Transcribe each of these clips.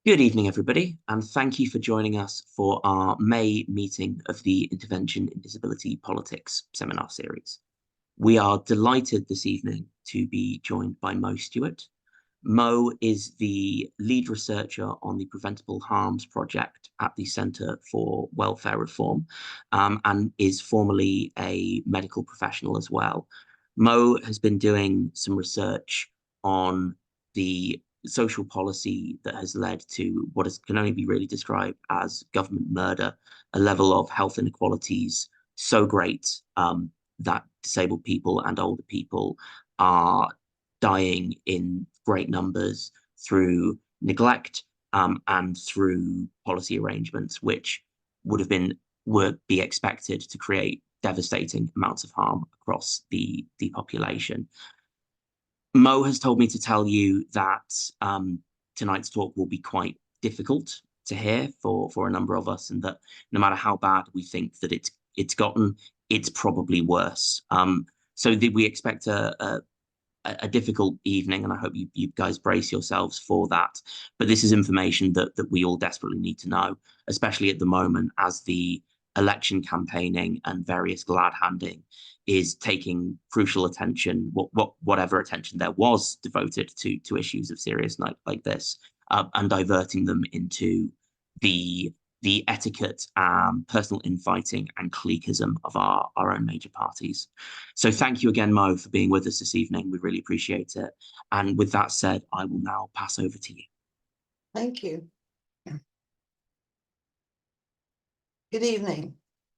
Good evening, everybody, and thank you for joining us for our May meeting of the Intervention in Disability Politics seminar series. We are delighted this evening to be joined by Mo Stewart. Mo is the lead researcher on the Preventable Harms project at the Centre for Welfare Reform, and is formerly a medical professional as well. Mo has been doing some research on the social policy that has led to what can only be really described as government murder, a level of health inequalities so great that disabled people and older people are dying in great numbers through neglect and through policy arrangements, which would be expected to create devastating amounts of harm across the population. Mo has told me to tell you that tonight's talk will be quite difficult to hear for a number of us, and that no matter how bad we think that it's gotten, it's probably worse. So we expect a difficult evening, and I hope you guys brace yourselves for that. But this is information that we all desperately need to know, especially at the moment as the election campaigning and various glad handing is taking crucial attention, whatever attention there was devoted to issues of seriousness like this, and diverting them into the etiquette, personal infighting and cliquism of our own major parties. So thank you again, Mo, for being with us this evening. We really appreciate it. And with that said, I will now pass over to you. Thank you. Good evening.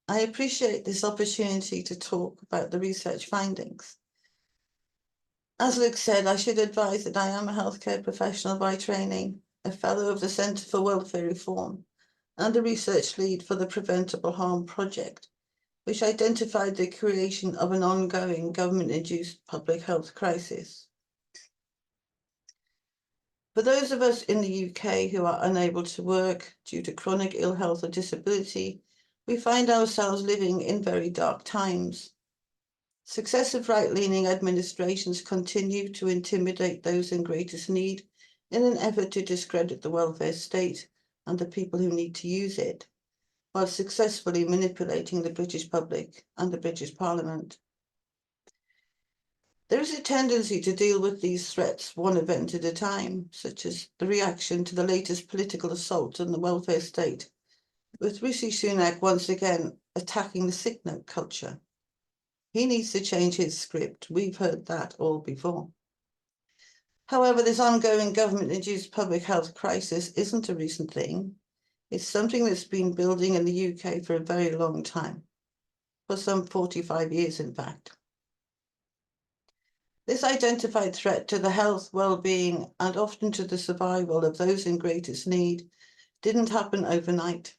I appreciate this opportunity to talk about the research findings. As Luke said, I should advise that I am a healthcare professional by training, a fellow of the Centre for Welfare Reform, and a research lead for the Preventable Harm project, which identified the creation of an ongoing government-induced public health crisis. For those of us in the UK who are unable to work due to chronic ill health or disability, we find ourselves living in very dark times. Successive right-leaning administrations continue to intimidate those in greatest need in an effort to discredit the welfare state and the people who need to use it, while successfully manipulating the British public and the British Parliament. There is a tendency to deal with these threats one event at a time, such as the reaction to the latest political assault on the welfare state, with Rishi Sunak once again attacking the sick note culture. He needs to change his script. We've heard that all before. However, this ongoing government-induced public health crisis isn't a recent thing. It's something that's been building in the UK for a very long time, for some 45 years, in fact. This identified threat to the health, well-being, and often to the survival of those in greatest need didn't happen overnight.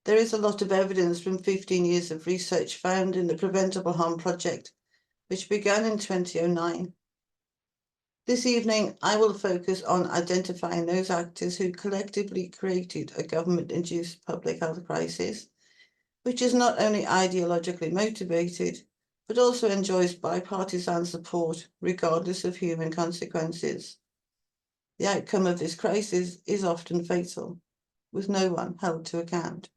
There is a lot of evidence from 15 years of research found in the Preventable Harm project, which began in 2009. This evening, I will focus on identifying those actors who collectively created a government-induced public health crisis, which is not only ideologically motivated, but also enjoys bipartisan support, regardless of human consequences. The outcome of this crisis is often fatal, with no one held to account.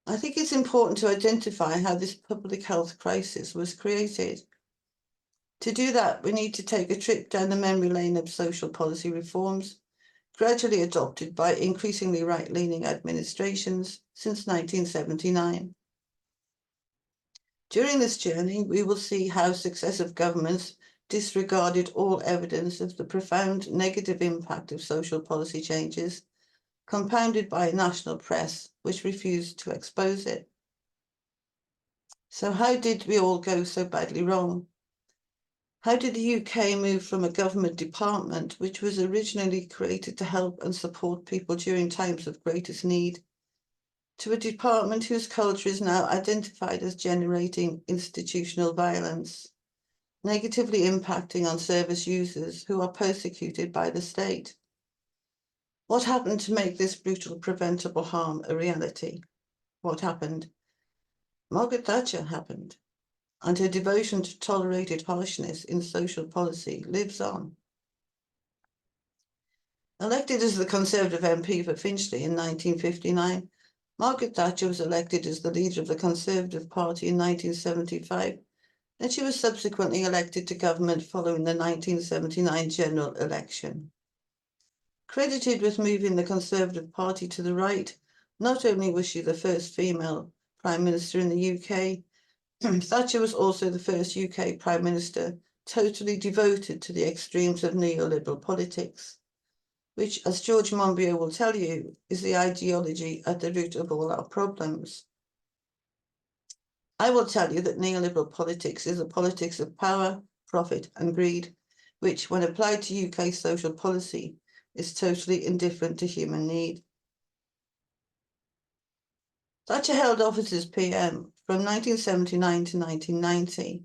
I think it's important to identify how this public health crisis was created. To do that, we need to take a trip down the memory lane of social policy reforms, gradually adopted by increasingly right-leaning administrations since 1979. During this journey, we will see how successive governments disregarded all evidence of the profound negative impact of social policy changes, compounded by a national press which refused to expose it. So how did we all go so badly wrong? How did the UK move from a government department which was originally created to help and support people during times of greatest need, to a department whose culture is now identified as generating institutional violence, negatively impacting on service users who are persecuted by the state? What happened to make this brutal preventable harm a reality? What happened? Margaret Thatcher happened, and her devotion to tolerated harshness in social policy lives on. Elected as the Conservative MP for Finchley in 1959, Margaret Thatcher was elected as the leader of the Conservative Party in 1975, and she was subsequently elected to government following the 1979 general election. Credited with moving the Conservative Party to the right, not only was she the first female Prime Minister in the UK, Thatcher was also the first UK Prime Minister totally devoted to the extremes of neoliberal politics, which, as George Monbiot will tell you, is the ideology at the root of all our problems. I will tell you that neoliberal politics is a politics of power, profit and greed, which, when applied to UK social policy, is totally indifferent to human need. Thatcher held office as PM from 1979 to 1990.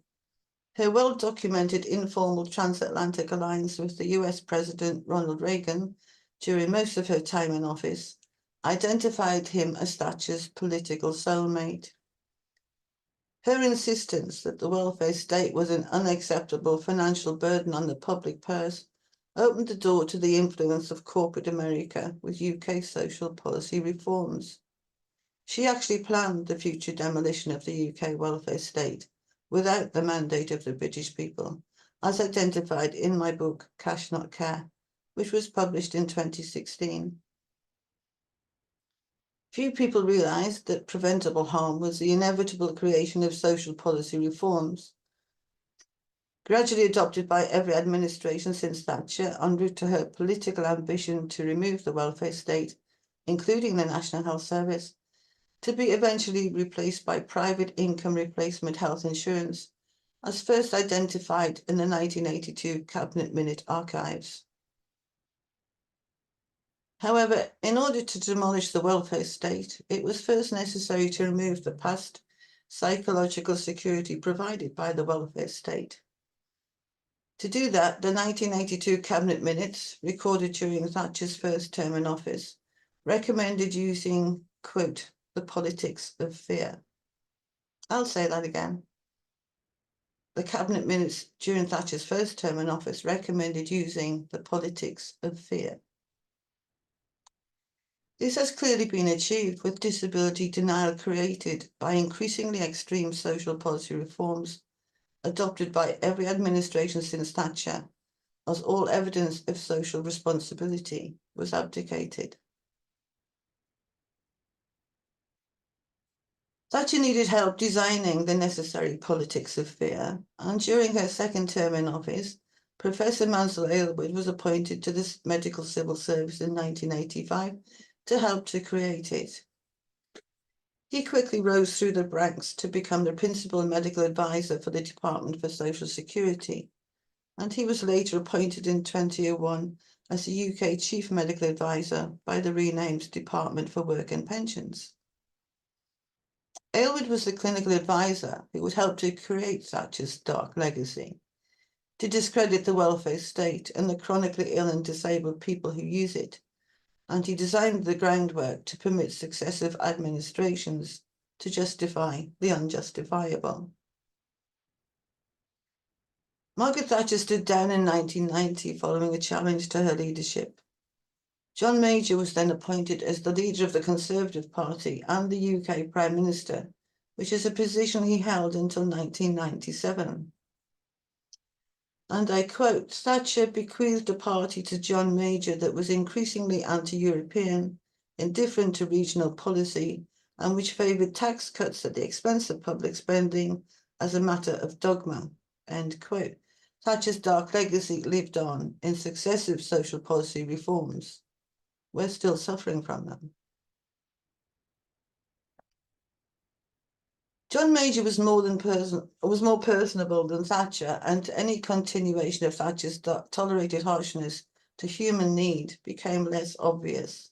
Her well-documented informal transatlantic alliance with the US President Ronald Reagan during most of her time in office identified him as Thatcher's political soulmate. Her insistence that the welfare state was an unacceptable financial burden on the public purse opened the door to the influence of corporate America with UK social policy reforms. She actually planned the future demolition of the UK welfare state without the mandate of the British people, as identified in my book, Cash Not Care, which was published in 2016. Few people realised that preventable harm was the inevitable creation of social policy reforms, gradually adopted by every administration since Thatcher, en route to her political ambition to remove the welfare state, including the National Health Service, to be eventually replaced by private income replacement health insurance, as first identified in the 1982 Cabinet Minute archives. However, in order to demolish the welfare state, it was first necessary to remove the past psychological security provided by the welfare state. To do that, the 1982 Cabinet Minutes, recorded during Thatcher's first term in office, recommended using, quote, the politics of fear. I'll say that again. The Cabinet Minutes during Thatcher's first term in office recommended using the politics of fear. This has clearly been achieved with disability denial created by increasingly extreme social policy reforms adopted by every administration since Thatcher, as all evidence of social responsibility was abdicated. Thatcher needed help designing the necessary politics of fear, and during her second term in office, Professor Mansell Aylward was appointed to the Medical Civil Service in 1985 to help to create it. He quickly rose through the ranks to become the principal medical advisor for the Department for Social Security, and he was later appointed in 2001 as the UK Chief Medical Advisor by the renamed Department for Work and Pensions. Aylward was the clinical advisor who would help to create Thatcher's dark legacy, to discredit the welfare state and the chronically ill and disabled people who use it, and he designed the groundwork to permit successive administrations to justify the unjustifiable. Margaret Thatcher stood down in 1990 following a challenge to her leadership. John Major was then appointed as the leader of the Conservative Party and the UK Prime Minister, which is a position he held until 1997. And I quote, Thatcher bequeathed a party to John Major that was increasingly anti-European, indifferent to regional policy, and which favoured tax cuts at the expense of public spending as a matter of dogma, end quote. Thatcher's dark legacy lived on in successive social policy reforms. We're still suffering from them. John Major was more personable than Thatcher, and any continuation of Thatcher's tolerated harshness to human need became less obvious.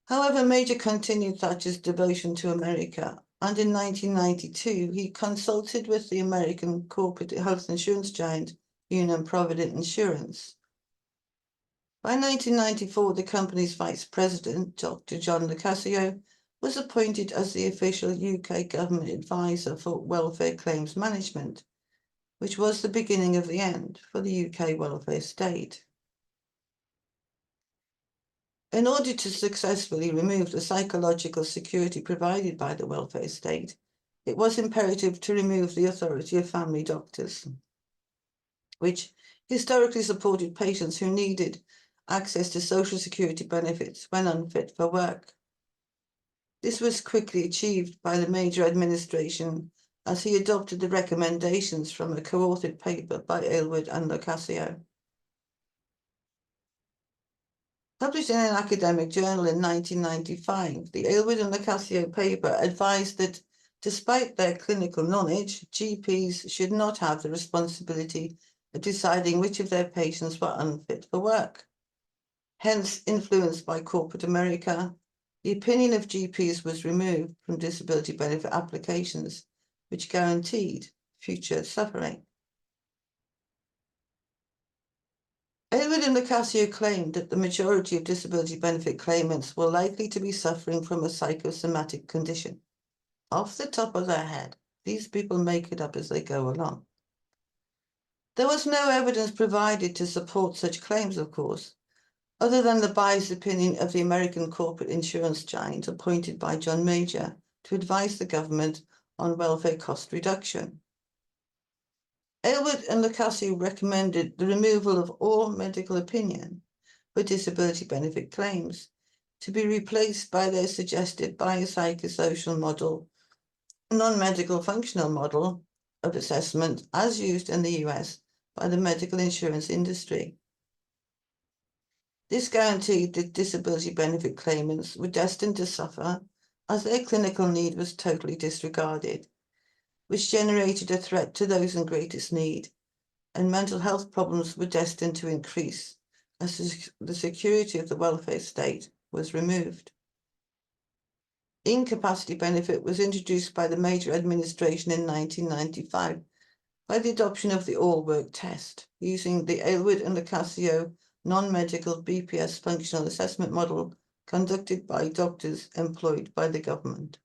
However, Major continued Thatcher's devotion to America, and in 1992 he consulted with the American corporate health insurance giant Union Provident Insurance. By 1994, the company's vice president, Dr. John Lucasio, was appointed as the official UK government advisor for welfare claims management, which was the beginning of the end for the UK welfare state. In order to successfully remove the psychological security provided by the welfare state, it was imperative to remove the authority of family doctors, which historically supported patients who needed access to social security benefits when unfit for work. This was quickly achieved by the Major administration as he adopted the recommendations from a co-authored paper by Aylward and Locascio. Published in an academic journal in 1995, the Aylward and Locascio paper advised that despite their clinical knowledge, GPs should not have the responsibility of deciding which of their patients were unfit for work. Hence, influenced by corporate America, the opinion of GPs was removed from disability benefit applications, which guaranteed future suffering. Aylward and Locascio claimed that the majority of disability benefit claimants were likely to be suffering from a psychosomatic condition. Off the top of their head, these people make it up as they go along. There was no evidence provided to support such claims, of course, other than the biased opinion of the American corporate insurance giant appointed by John Major to advise the government on welfare cost reduction. Aylward and Locascio recommended the removal of all medical opinion for disability benefit claims to be replaced by their suggested biopsychosocial model, non-medical functional model of assessment as used in the US by the medical insurance industry. This guaranteed that disability benefit claimants were destined to suffer as their clinical need was totally disregarded, which generated a threat to those in greatest need, and mental health problems were destined to increase as the security of the welfare state was removed. Incapacity benefit was introduced by the Major administration in 1995 by the adoption of the all-work test, using the Aylward and Locascio non-medical BPS functional assessment model conducted by doctors employed by the government.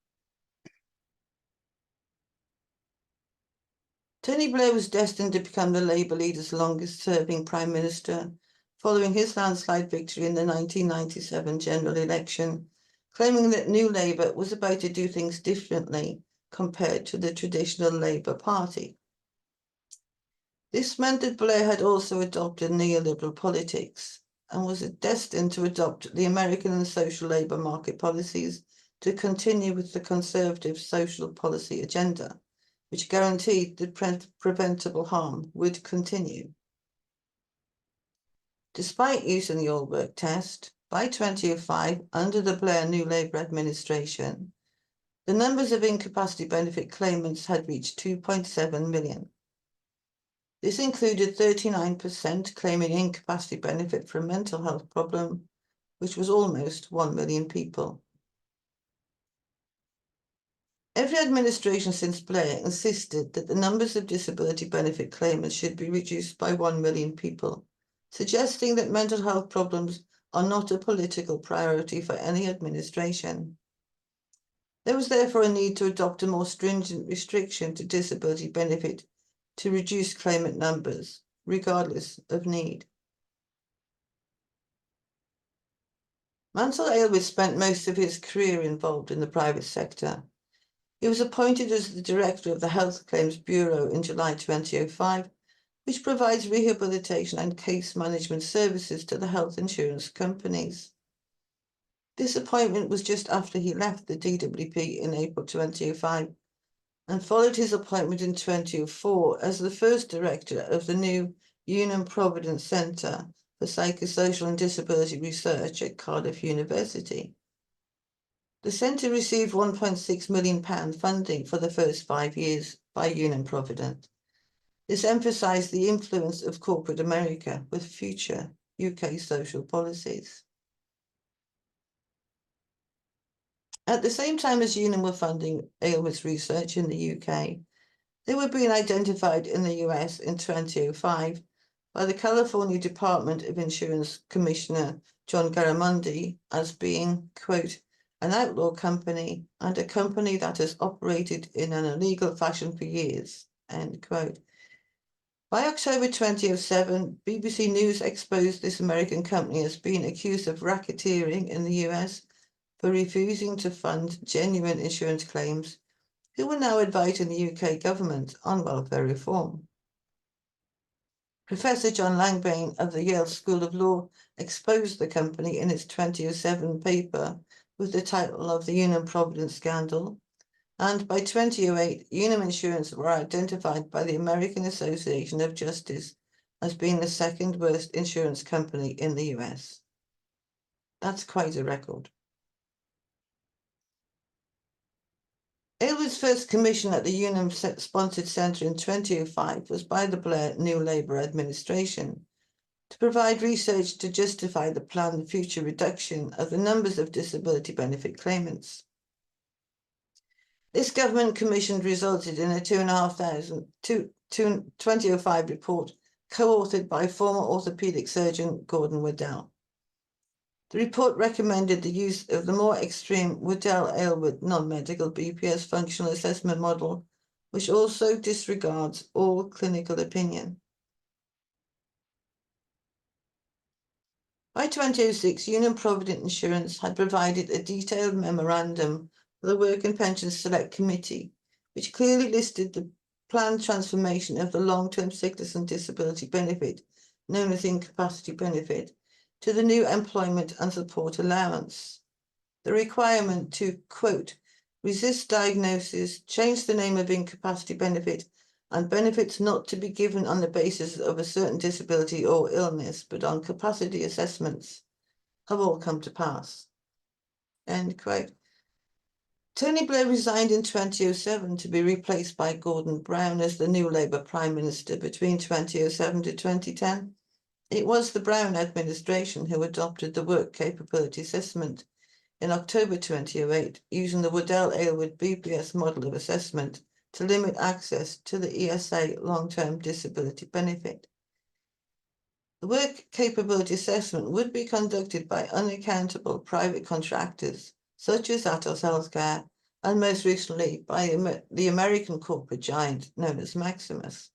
Tony Blair was destined to become the Labour leader's longest-serving Prime Minister, following his landslide victory in the 1997 general election, claiming that New Labour was about to do things differently compared to the traditional Labour Party. This meant that Blair had also adopted neoliberal politics and was destined to adopt the American and social labour market policies to continue with the conservative social policy agenda, which guaranteed that preventable harm would continue. Despite using the all-work test, by 2005, under the Blair New Labour administration, the numbers of incapacity benefit claimants had reached 2.7 million. This included 39% claiming incapacity benefit for a mental health problem, which was almost 1 million people. Every administration since Blair insisted that the numbers of disability benefit claimants should be reduced by 1 million people, suggesting that mental health problems are not a political priority for any administration. There was therefore a need to adopt a more stringent restriction to disability benefit to reduce claimant numbers, regardless of need. Mansell Aylward spent most of his career involved in the private sector. He was appointed as the director of the Health Claims Bureau in July 2005, which provides rehabilitation and case management services to the health insurance companies. This appointment was just after he left the DWP in April 2005 and followed his appointment in 2004 as the first director of the new Unum Providence Centre for Psychosocial and Disability Research at Cardiff University. The centre received £1.6 million funding for the first 5 years by Unum Providence. This emphasised the influence of corporate America with future UK social policies. At the same time as Unum were funding Aylward's research in the UK, they were being identified in the US in 2005 by the California Department of Insurance Commissioner John Garamendi as being, quote, an outlaw company and a company that has operated in an illegal fashion for years, end quote. By October 2007, BBC News exposed this American company as being accused of racketeering in the US for refusing to fund genuine insurance claims, who were now advising the UK government on welfare reform. Professor John Langbain of the Yale School of Law exposed the company in its 2007 paper with the title of The Unum Provident Scandal, and by 2008, Unum Insurance were identified by the American Association of Justice as being the second worst insurance company in the US. That's quite a record. Aylward's first commission at the Unum-sponsored centre in 2005 was by the Blair New Labour administration to provide research to justify the planned future reduction of the numbers of disability benefit claimants. This government commission resulted in a 2005 report co-authored by former orthopaedic surgeon Gordon Waddell. The report recommended the use of the more extreme Waddell-Aylward non-medical BPS functional assessment model, which also disregards all clinical opinion. By 2006, Unum Provident Insurance had provided a detailed memorandum for the Work and Pensions Select Committee, which clearly listed the planned transformation of the long-term sickness and disability benefit, known as incapacity benefit, to the new employment and support allowance. The requirement to, quote, resist diagnosis, change the name of incapacity benefit, and benefits not to be given on the basis of a certain disability or illness, but on capacity assessments, have all come to pass. End quote. Tony Blair resigned in 2007 to be replaced by Gordon Brown as the new Labour Prime Minister between 2007 to 2010. It was the Brown administration who adopted the Work Capability Assessment in October 2008, using the Waddell-Aylward BPS model of assessment to limit access to the ESA long-term disability benefit. The Work Capability Assessment would be conducted by unaccountable private contractors, such as Atos Healthcare, and most recently by the American corporate giant known as Maximus.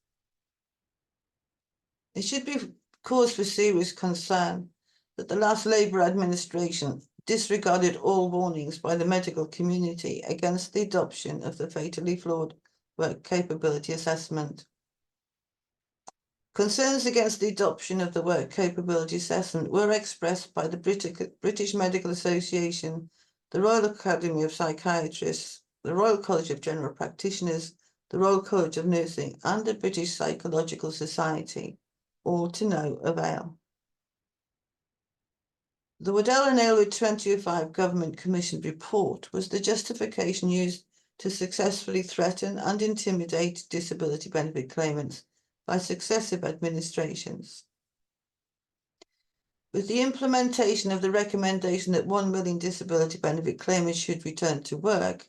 It should be cause for serious concern that the last Labour administration disregarded all warnings by the medical community against the adoption of the fatally flawed Work Capability Assessment. Concerns against the adoption of the Work Capability Assessment were expressed by the British Medical Association, the Royal Academy of Psychiatrists, the Royal College of General Practitioners, the Royal College of Nursing, and the British Psychological Society, all to no avail. The Waddell and Aylward 2005 Government Commission report was the justification used to successfully threaten and intimidate disability benefit claimants by successive administrations. With the implementation of the recommendation that 1 million disability benefit claimants should return to work,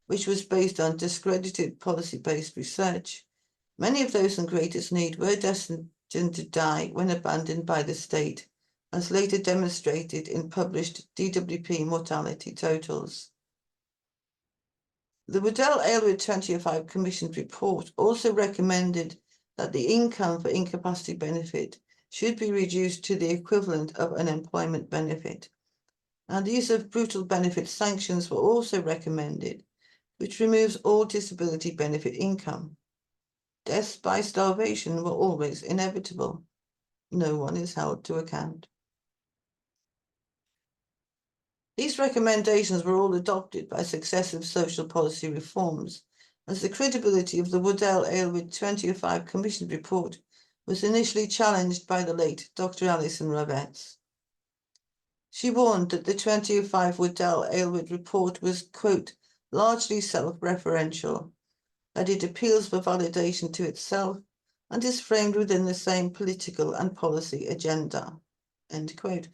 which was based on discredited policy-based research, many of those in greatest need were destined to die when abandoned by the state, as later demonstrated in published DWP mortality totals. The Waddell-Aylward 2005 Commission report also recommended that the income for incapacity benefit should be reduced to the equivalent of unemployment benefit, and the use of brutal benefit sanctions were also recommended, which removes all disability benefit income. Deaths by starvation were always inevitable. No one is held to account. These recommendations were all adopted by successive social policy reforms, as the credibility of the Waddell-Aylward 2005 Commission report was initially challenged by the late Dr. Alison Roberts. She warned that the 2005 Waddell-Aylward report was, quote, largely self-referential, that it appeals for validation to itself and is framed within the same political and policy agenda, end quote.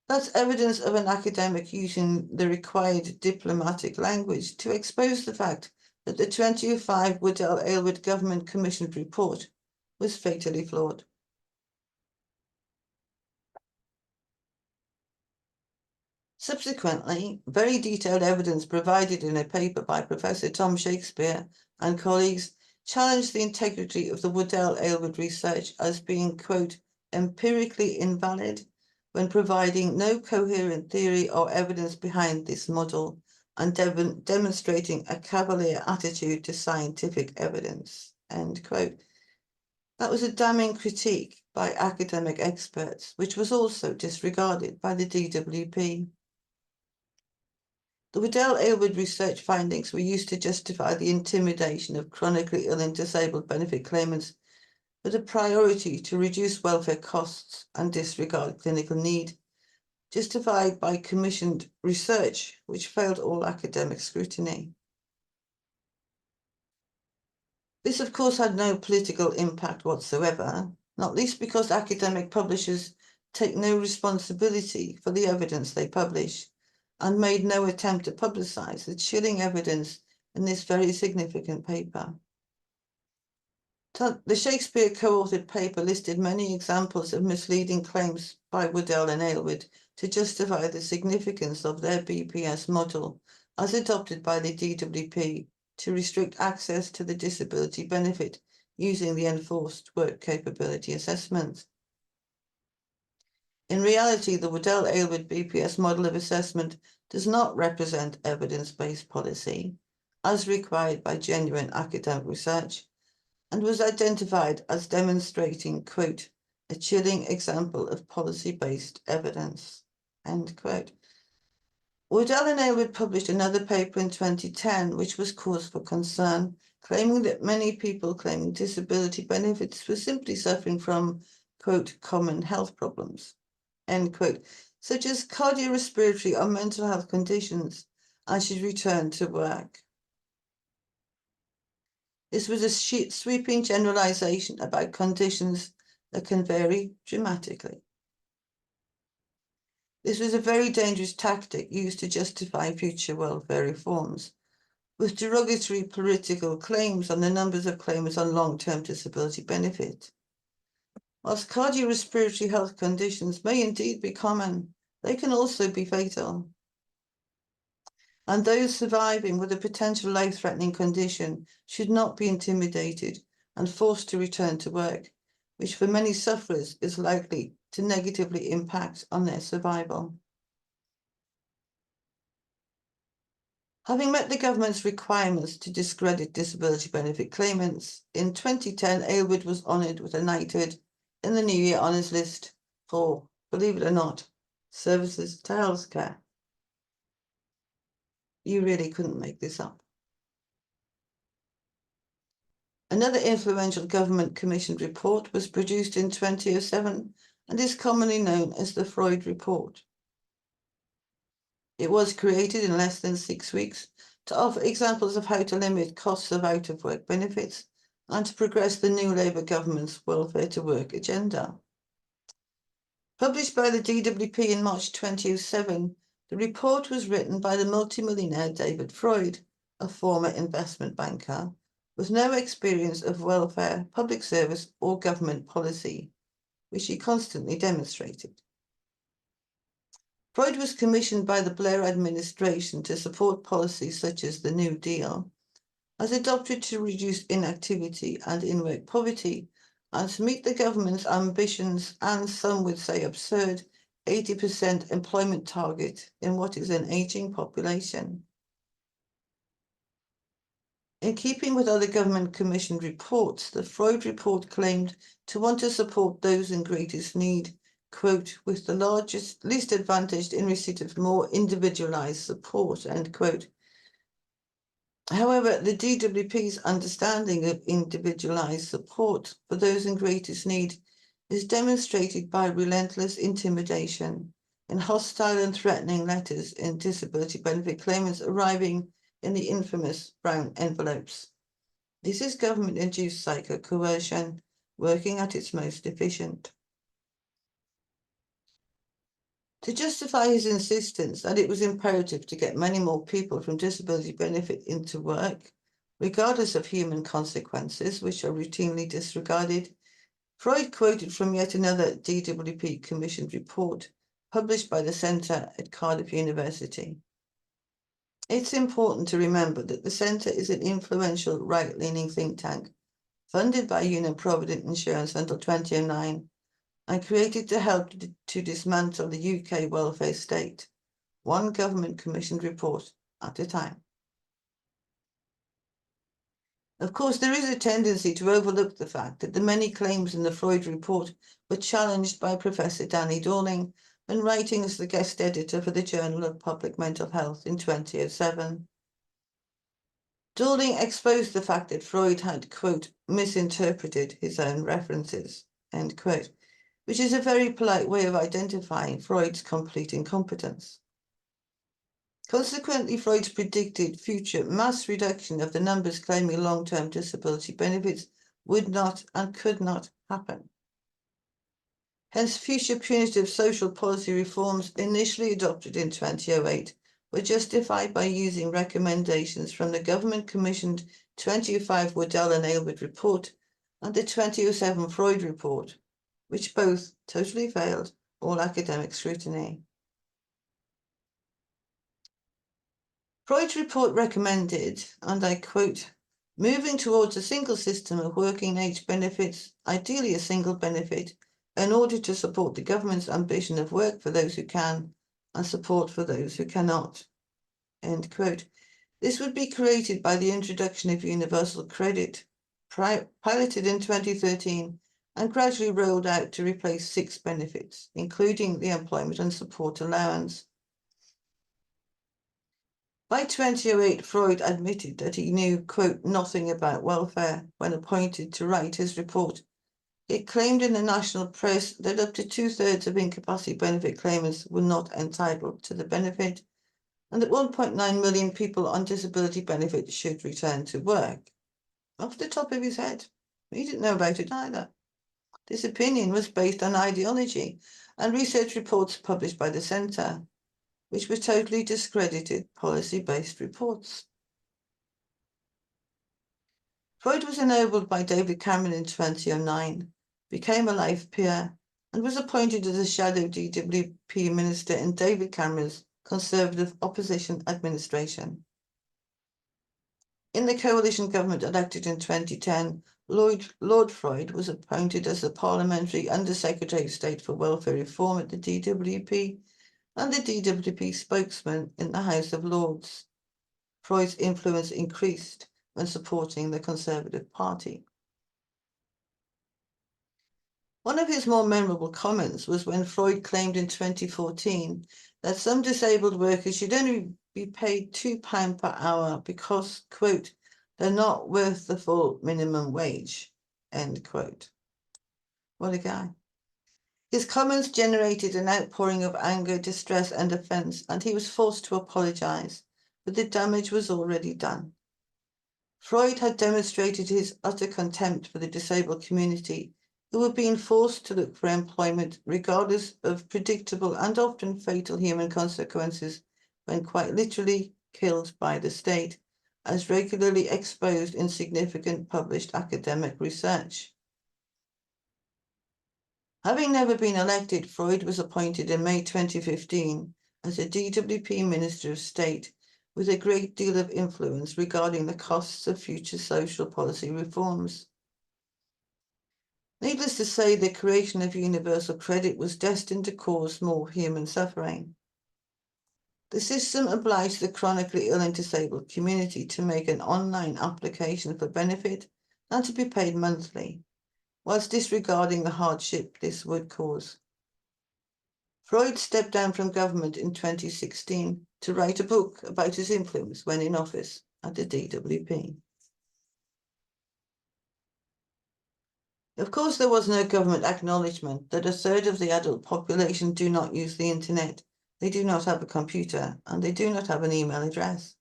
That's evidence of an academic using the required diplomatic language to expose the fact that the 2005 Waddell-Aylward Government Commission report was fatally flawed. Subsequently, very detailed evidence provided in a paper by Professor Tom Shakespeare and colleagues challenged the integrity of the Waddell-Aylward research as being, quote, empirically invalid when providing no coherent theory or evidence behind this model and demonstrating a cavalier attitude to scientific evidence, end quote. That was a damning critique by academic experts, which was also disregarded by the DWP. The Waddell-Aylward research findings were used to justify the intimidation of chronically ill and disabled benefit claimants with a priority to reduce welfare costs and disregard clinical need, justified by commissioned research which failed all academic scrutiny. This, of course, had no political impact whatsoever, not least because academic publishers take no responsibility for the evidence they publish and made no attempt to publicise the chilling evidence in this very significant paper. The Shakespeare co-authored paper listed many examples of misleading claims by Waddell and Aylward to justify the significance of their BPS model as adopted by the DWP to restrict access to the disability benefit using the enforced work capability assessment. In reality, the Waddell-Aylward BPS model of assessment does not represent evidence-based policy, as required by genuine academic research, and was identified as demonstrating, quote, a chilling example of policy-based evidence, end quote. Waddell and Aylward published another paper in 2010, which was cause for concern, claiming that many people claiming disability benefits were simply suffering from, quote, common health problems, end quote, such as cardiorespiratory or mental health conditions, and should return to work. This was a sweeping generalization about conditions that can vary dramatically. This was a very dangerous tactic used to justify future welfare reforms, with derogatory political claims on the numbers of claimants on long-term disability benefit. Whilst cardiorespiratory health conditions may indeed be common, they can also be fatal. And those surviving with a potential life-threatening condition should not be intimidated and forced to return to work, which for many sufferers is likely to negatively impact on their survival. Having met the government's requirements to discredit disability benefit claimants, in 2010, Aylward was honoured with a knighthood in the New Year Honours List for, believe it or not, services to healthcare. You really couldn't make this up. Another influential government commissioned report was produced in 2007 and is commonly known as the Freud report. It was created in less than 6 weeks to offer examples of how to limit costs of out-of-work benefits and to progress the new Labour government's welfare to work agenda. Published by the DWP in March 2007, the report was written by the multimillionaire David Freud, a former investment banker, with no experience of welfare, public service, or government policy, which he constantly demonstrated. Freud was commissioned by the Blair administration to support policies such as the New Deal, as adopted to reduce inactivity and in-work poverty, and to meet the government's ambitions and, some would say, absurd 80% employment target in what is an ageing population. In keeping with other government commissioned reports, the Freud report claimed to want to support those in greatest need, quote, with the least advantaged in receipt of more individualized support, end quote. However, the DWP's understanding of individualized support for those in greatest need is demonstrated by relentless intimidation in hostile and threatening letters in disability benefit claimants arriving in the infamous brown envelopes. This is government-induced psycho-coercion working at its most efficient. To justify his insistence that it was imperative to get many more people from disability benefit into work, regardless of human consequences, which are routinely disregarded, Freud quoted from yet another DWP commissioned report published by the Centre at Cardiff University. It's important to remember that the Centre is an influential right-leaning think tank funded by Union Provident Insurance until 2009, and created to help to dismantle the UK welfare state, one government commissioned report at a time. Of course, there is a tendency to overlook the fact that the many claims in the Freud report were challenged by Professor Danny Dorling when writing as the guest editor for the Journal of Public Mental Health in 2007. Dorling exposed the fact that Freud had, quote, misinterpreted his own references, end quote, which is a very polite way of identifying Freud's complete incompetence. Consequently, Freud predicted future mass reduction of the numbers claiming long-term disability benefits would not and could not happen. Hence, future punitive social policy reforms initially adopted in 2008 were justified by using recommendations from the government-commissioned 2005 Waddell and Aylward report and the 2007 Freud report, which both totally failed all academic scrutiny. Freud's report recommended, and I quote, moving towards a single system of working age benefits, ideally a single benefit, in order to support the government's ambition of work for those who can and support for those who cannot, end quote. This would be created by the introduction of universal credit, piloted in 2013 and gradually rolled out to replace 6 benefits, including the employment and support allowance. By 2008, Freud admitted that he knew, quote, nothing about welfare when appointed to write his report. It claimed in the national press that up to 2/3 of incapacity benefit claimants were not entitled to the benefit, and that 1.9 million people on disability benefit should return to work. Off the top of his head, he didn't know about it either. This opinion was based on ideology and research reports published by the Centre, which were totally discredited policy-based reports. Freud was ennobled by David Cameron in 2009, became a life peer, and was appointed as a shadow DWP minister in David Cameron's Conservative opposition administration. In the coalition government elected in 2010, Lord Freud was appointed as the Parliamentary Under-Secretary of State for Welfare Reform at the DWP and the DWP spokesman in the House of Lords. Freud's influence increased when supporting the Conservative Party. One of his more memorable comments was when Freud claimed in 2014 that some disabled workers should only be paid £2 per hour because, quote, they're not worth the full minimum wage, end quote. What a guy. His comments generated an outpouring of anger, distress, and offence, and he was forced to apologise, but the damage was already done. Freud had demonstrated his utter contempt for the disabled community, who were being forced to look for employment regardless of predictable and often fatal human consequences when quite literally killed by the state, as regularly exposed in significant published academic research. Having never been elected, Freud was appointed in May 2015 as a DWP Minister of State with a great deal of influence regarding the costs of future social policy reforms. Needless to say, the creation of universal credit was destined to cause more human suffering. The system obliged the chronically ill and disabled community to make an online application for benefit and to be paid monthly, whilst disregarding the hardship this would cause. Freud stepped down from government in 2016 to write a book about his influence when in office at the DWP. Of course, there was no government acknowledgement that 1/3 of the adult population do not use the internet, they do not have a computer, and they do not have an email address.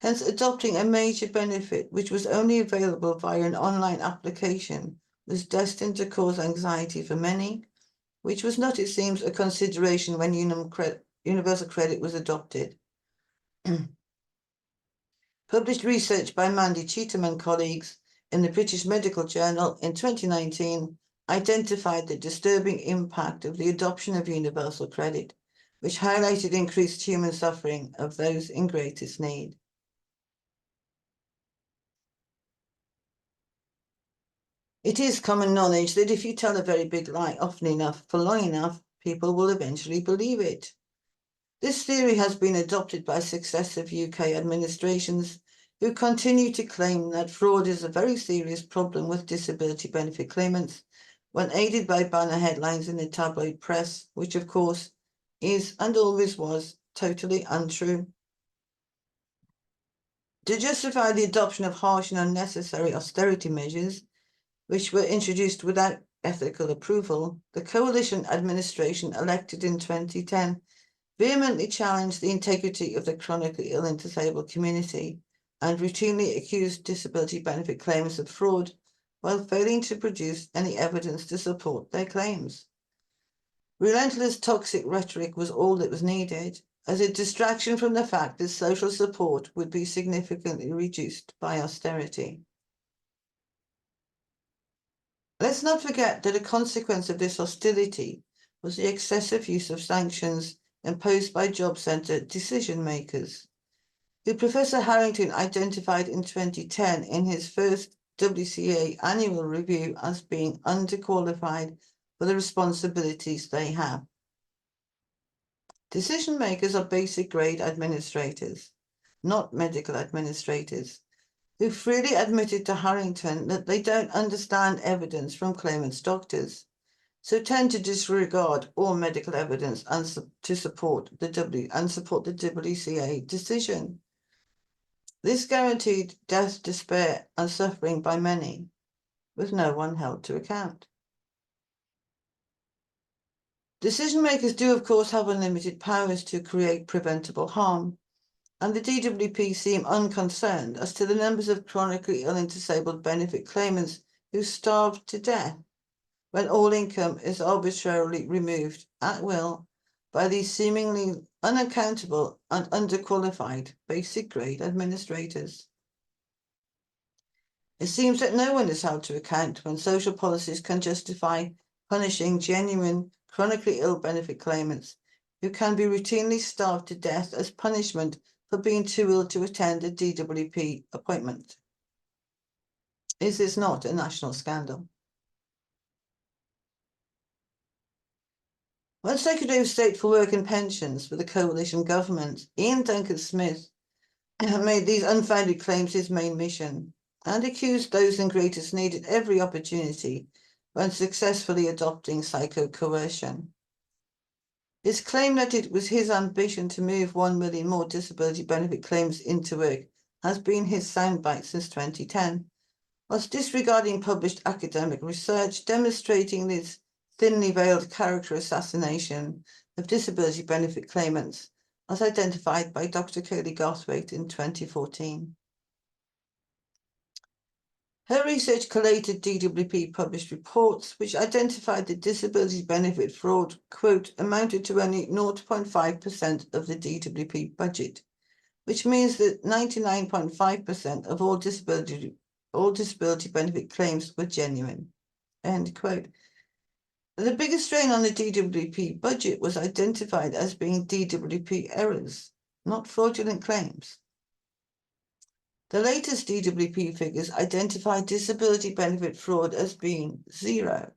Hence, adopting a major benefit, which was only available via an online application, was destined to cause anxiety for many, which was not, it seems, a consideration when universal credit was adopted. Published research by Mandy Cheetham and colleagues in the British Medical Journal in 2019 identified the disturbing impact of the adoption of universal credit, which highlighted increased human suffering of those in greatest need. It is common knowledge that if you tell a very big lie often enough for long enough, people will eventually believe it. This theory has been adopted by successive UK administrations who continue to claim that fraud is a very serious problem with disability benefit claimants when aided by banner headlines in the tabloid press, which of course is and always was totally untrue. To justify the adoption of harsh and unnecessary austerity measures, which were introduced without ethical approval, the coalition administration elected in 2010 vehemently challenged the integrity of the chronically ill and disabled community and routinely accused disability benefit claimants of fraud while failing to produce any evidence to support their claims. Relentless toxic rhetoric was all that was needed, as a distraction from the fact that social support would be significantly reduced by austerity. Let's not forget that a consequence of this hostility was the excessive use of sanctions imposed by job centre decision makers, who Professor Harrington identified in 2010 in his first WCA annual review as being underqualified for the responsibilities they have. Decision makers are basic grade administrators, not medical administrators, who freely admitted to Harrington that they don't understand evidence from claimants' doctors, so tend to disregard all medical evidence and support the WCA decision. This guaranteed death, despair, and suffering by many, with no one held to account. Decision makers do, of course, have unlimited powers to create preventable harm, and the DWP seem unconcerned as to the numbers of chronically ill and disabled benefit claimants who starve to death when all income is arbitrarily removed at will by these seemingly unaccountable and underqualified basic grade administrators. It seems that no one is held to account when social policies can justify punishing genuine chronically ill benefit claimants who can be routinely starved to death as punishment for being too ill to attend a DWP appointment. Is this not a national scandal? When Secretary of State for Work and Pensions for the coalition government, Ian Duncan Smith, made these unfounded claims his main mission and accused those in greatest need at every opportunity when successfully adopting psycho-coercion. His claim that it was his ambition to move 1 million more disability benefit claims into work has been his soundbite since 2010, whilst disregarding published academic research demonstrating this thinly veiled character assassination of disability benefit claimants, as identified by Dr. Kaylee Gothwaite in 2014. Her research collated DWP published reports which identified that disability benefit fraud, quote, amounted to only 0.5% of the DWP budget, which means that 99.5% of all disability benefit claims were genuine, end quote. The biggest strain on the DWP budget was identified as being DWP errors, not fraudulent claims. The latest DWP figures identify disability benefit fraud as being 0.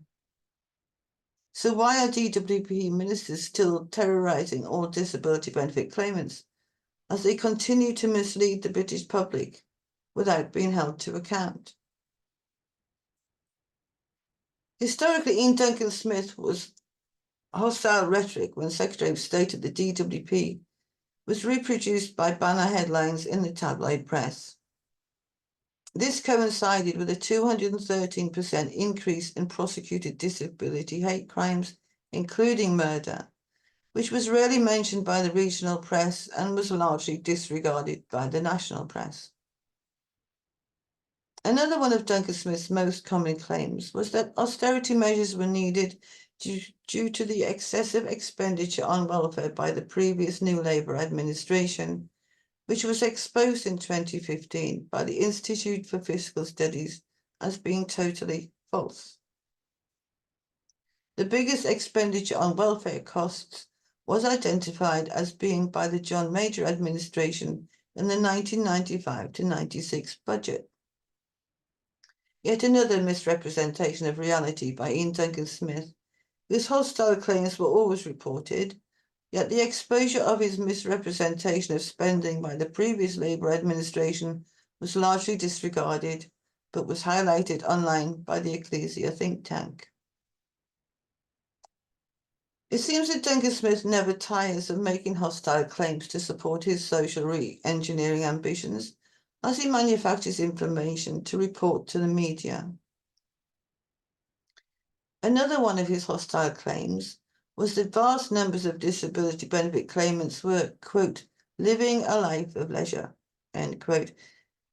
So why are DWP ministers still terrorising all disability benefit claimants as they continue to mislead the British public without being held to account? Historically, Ian Duncan Smith was hostile rhetoric when Secretary of State of the DWP was reproduced by banner headlines in the tabloid press. This coincided with a 213% increase in prosecuted disability hate crimes, including murder, which was rarely mentioned by the regional press and was largely disregarded by the national press. Another one of Duncan Smith's most common claims was that austerity measures were needed due to the excessive expenditure on welfare by the previous New Labour administration, which was exposed in 2015 by the Institute for Fiscal Studies as being totally false. The biggest expenditure on welfare costs was identified as being by the John Major administration in the 1995 to 96 budget. Yet another misrepresentation of reality by Ian Duncan Smith, whose hostile claims were always reported, yet the exposure of his misrepresentation of spending by the previous Labour administration was largely disregarded, but was highlighted online by the Ecclesia think tank. It seems that Duncan Smith never tires of making hostile claims to support his social re-engineering ambitions, as he manufactures information to report to the media. Another one of his hostile claims was that vast numbers of disability benefit claimants were, quote, living a life of leisure, end quote,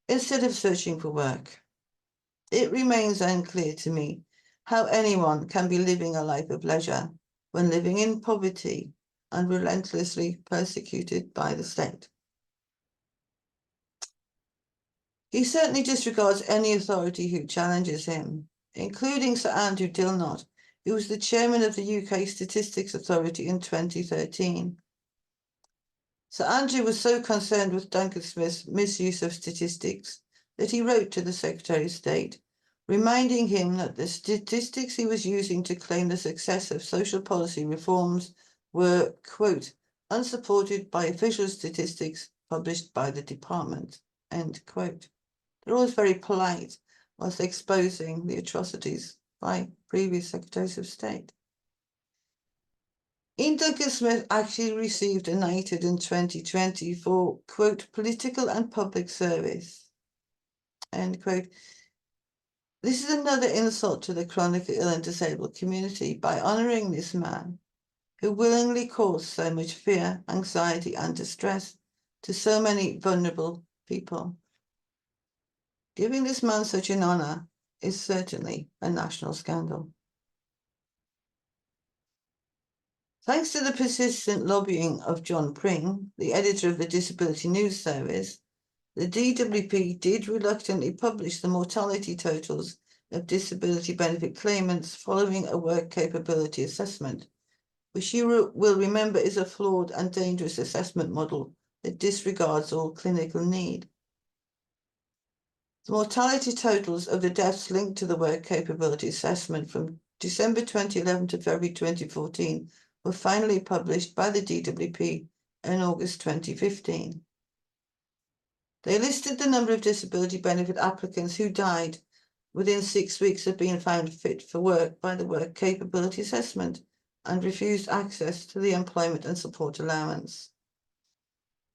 instead of searching for work. It remains unclear to me how anyone can be living a life of leisure when living in poverty and relentlessly persecuted by the state. He certainly disregards any authority who challenges him, including Sir Andrew Dilnot, who was the chairman of the UK Statistics Authority in 2013. Sir Andrew was so concerned with Duncan Smith's misuse of statistics that he wrote to the Secretary of State, reminding him that the statistics he was using to claim the success of social policy reforms were, quote, unsupported by official statistics published by the department, end quote. They're always very polite whilst exposing the atrocities by previous Secretaries of State. Ian Duncan Smith actually received a knighthood in 2020 for, quote, political and public service, end quote. This is another insult to the chronically ill and disabled community by honouring this man who willingly caused so much fear, anxiety and distress to so many vulnerable people. Giving this man such an honour is certainly a national scandal. Thanks to the persistent lobbying of John Pring, the editor of the Disability News Service, the DWP did reluctantly publish the mortality totals of disability benefit claimants following a work capability assessment, which you will remember is a flawed and dangerous assessment model that disregards all clinical need. The mortality totals of the deaths linked to the work capability assessment from December 2011 to February 2014 were finally published by the DWP in August 2015. They listed the number of disability benefit applicants who died within 6 weeks of being found fit for work by the work capability assessment and refused access to the employment and support allowance.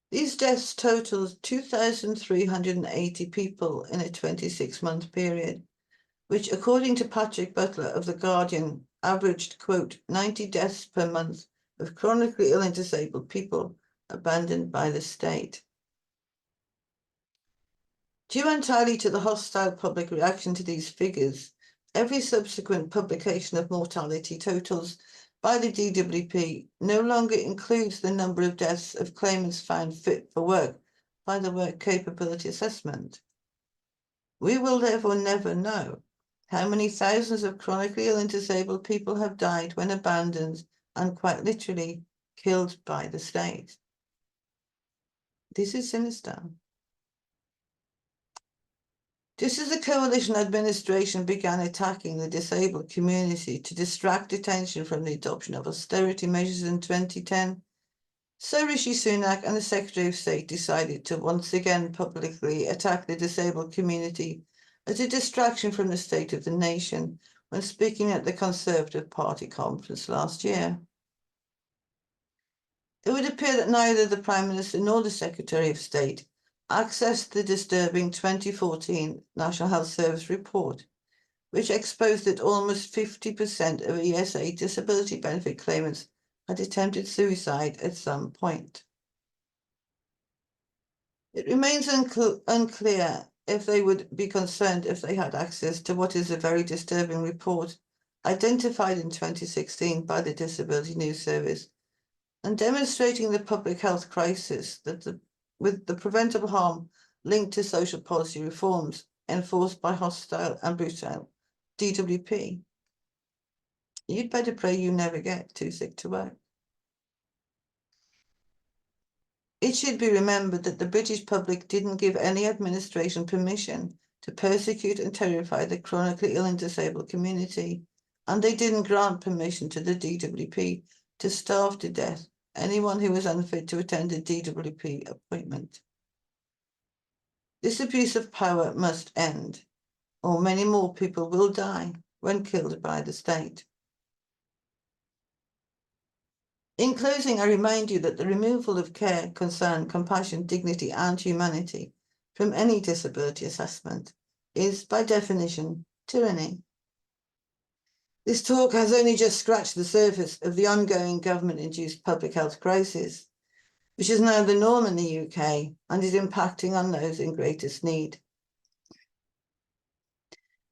These deaths totaled 2,380 people in a 26-month period, which, according to Patrick Butler of The Guardian, averaged, quote, 90 deaths per month of chronically ill and disabled people abandoned by the state. Due entirely to the hostile public reaction to these figures, every subsequent publication of mortality totals by the DWP no longer includes the number of deaths of claimants found fit for work by the work capability assessment. We will therefore never know how many thousands of chronically ill and disabled people have died when abandoned and quite literally killed by the state. This is sinister. Just as the coalition administration began attacking the disabled community to distract attention from the adoption of austerity measures in 2010, so Rishi Sunak and the Secretary of State decided to once again publicly attack the disabled community as a distraction from the state of the nation when speaking at the Conservative Party conference last year. It would appear that neither the Prime Minister nor the Secretary of State accessed the disturbing 2014 National Health Service report, which exposed that almost 50% of ESA disability benefit claimants had attempted suicide at some point. It remains unclear if they would be concerned if they had access to what is a very disturbing report identified in 2016 by the Disability News Service and demonstrating the public health crisis that with the preventable harm linked to social policy reforms enforced by hostile and brutal DWP. You'd better pray you never get too sick to work. It should be remembered that the British public didn't give any administration permission to persecute and terrify the chronically ill and disabled community, and they didn't grant permission to the DWP to starve to death anyone who was unfit to attend a DWP appointment. This abuse of power must end, or many more people will die when killed by the state. In closing, I remind you that the removal of care, concern, compassion, dignity, and humanity from any disability assessment is, by definition, tyranny. This talk has only just scratched the surface of the ongoing government-induced public health crisis, which is now the norm in the UK and is impacting on those in greatest need.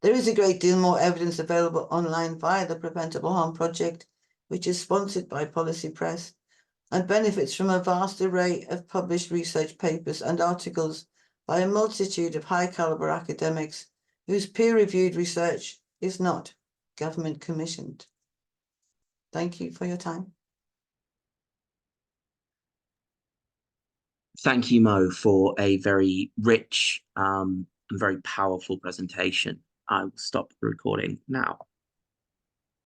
There is a great deal more evidence available online via the Preventable Harm Project, which is sponsored by Policy Press and benefits from a vast array of published research papers and articles by a multitude of high-caliber academics whose peer-reviewed research is not government commissioned. Thank you for your time. Thank you, Mo, for a very rich and very powerful presentation. I will stop the recording now.